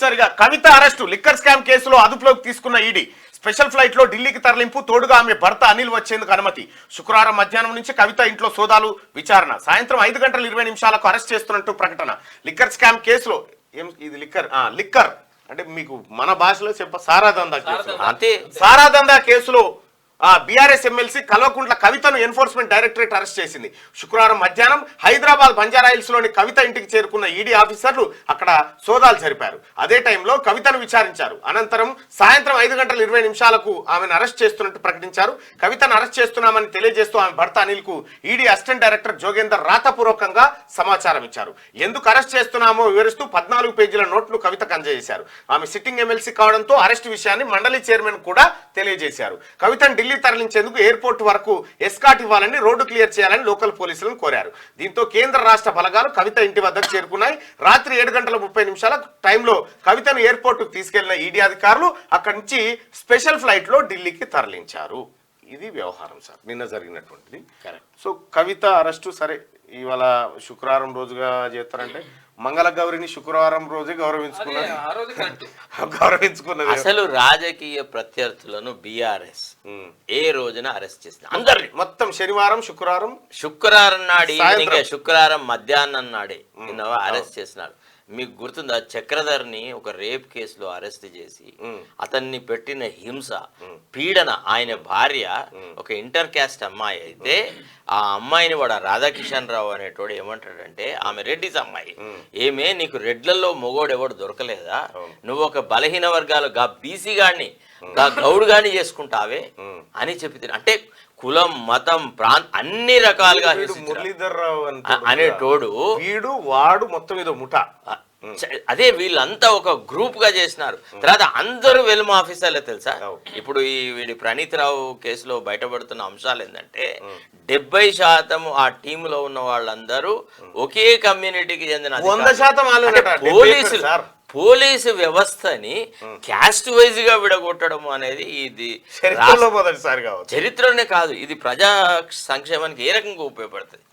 తొలిసారిగా కవిత arrest liquor scam కేసులో అదుపులోకి తీసుకున్న ఈడీ స్పెషల్ ఫ్లైట్ లో ఢిల్లీకి తరలింపు తోడుగా ఆమె భర్త అనిల్ వచ్చేందుకు అనుమతి శుక్రవారం మధ్యాహ్నం నుంచి కవిత ఇంట్లో సోదాలు విచారణ సాయంత్రం 5:20 అరెస్ట్ చేస్తున్నట్టు ప్రకటన లిక్కర్ స్కామ్ కేసులో ఇది లిక్కర్ అంటే మీకు మన భాషలో సారాదందా కేసు అంతే సారాదందా కేసులో బీఆర్ఎస్ ఎమ్మెల్సీ కల్వకుంట్ల కవితను ఎన్ఫోర్స్మెంట్ డైరెక్టరేట్ అరెస్ట్ చేసింది శుక్రవారం మధ్యాహ్నం హైదరాబాద్ బంజారాహిల్స్ లోని కవిత ఇంటికి చేరుకున్న ఈడీ ఆఫీసర్లు అక్కడ సోదాలు జరిపారు అదే టైంలో కవితను విచారించారు అనంతరం సాయంత్రం 5:20 ఆమెను అరెస్ట్ చేస్తున్నట్టు ప్రకటించారు కవితను అరెస్ట్ చేస్తున్నామని తెలియజేస్తూ ఆమె భర్త అనిల్ కు ఈడీ అసిస్టెంట్ డైరెక్టర్ జోగేందర్ రాతపూర్వకంగా సమాచారం ఇచ్చారు ఎందుకు అరెస్ట్ చేస్తున్నామో వివరిస్తూ 14 పేజీల నోట్ను కవితకు అందజేశారు ఆమె సిట్టింగ్ ఎమ్మెల్సీ కావడంతో అరెస్ట్ విషయాన్ని మండలి చైర్మన్ కూడా తెలియజేశారు కవితను ఢిల్లీ తరలించేందుకు ఎయిర్పోర్ట్ వరకు ఎస్కాట్ ఇవ్వాలని రోడ్డు క్లియర్ చేయాలని లోకల్ పోలీసులను కోరారు దీంతో కేంద్ర రాష్ట్ర బలగాలు కవిత ఇంటి వద్దకు చేరుకున్నాయి రాత్రి 7:30 టైంలో కవితను ఎయిర్పోర్ట్ కు తీసుకెళ్లిన ఈడీ అధికారులు అక్కడి నుంచి స్పెషల్ ఫ్లైట్ లో ఢిల్లీకి తరలించారు ఇది వ్యవహారం సార్ నిన్న జరిగినటువంటిది సో కవిత అరెస్టు సరే ఇవాళ శుక్రవారం రోజుగా చేస్తారంటే మంగళ గౌరిని శుక్రవారం రోజే గౌరవించుకున్నది అసలు రాజకీయ ప్రత్యర్థులను బీఆర్ఎస్ ఏ రోజున అరెస్ట్ చేసింది అందరినీ మొత్తం శుక్రవారం నాడు ఈవినింగ్ శుక్రవారం మధ్యాహ్నం నాడే అరెస్ట్ చేసినారు మీకు గుర్తుందా చక్రధర్ని ఒక రేప్ కేసులో అరెస్ట్ చేసి అతన్ని పెట్టిన హింస పీడన ఆయన భార్య ఒక ఇంటర్ క్యాస్ట్ అమ్మాయి అయితే ఆ అమ్మాయిని వాడు రాధాకిషన్ రావు అనేటోడు ఏమంటాడంటే ఆమె రెడ్డిస్ అమ్మాయి ఏమే నీకు రెడ్లలో మొగోడు ఎవడు దొరకలేదా నువ్వు ఒక బలహీన వర్గాలు గా బీసీ గాడిని గా గౌడు గాని చేసుకుంటావే అని చెప్పి అంటే కులం మతం అన్ని రకాలుగా మురళీధర్ రావు అనేటోడు వీడు వాడు మొత్తం ఏదో ముఠా అదే వీళ్ళంతా ఒక గ్రూప్ గా చేసినారు తర్వాత అందరూ వెల్మ ఆఫీసర్లే తెలుసా ఇప్పుడు ఈ వీడి ప్రణీత్ రావు కేసులో బయటపడుతున్న అంశాలు ఏంటంటే 70% ఆ టీంలో ఉన్న వాళ్ళందరూ ఒకే కమ్యూనిటీకి చెందిన 100% పోలీసు వ్యవస్థని క్యాస్ట్ వైజ్ గా విడగొట్టడం అనేది ఇది మొదటిసారిగా చరిత్రనే కాదు ఇది ప్రజా సంక్షేమానికి ఏ రకంగా ఉపయోగపడుతుంది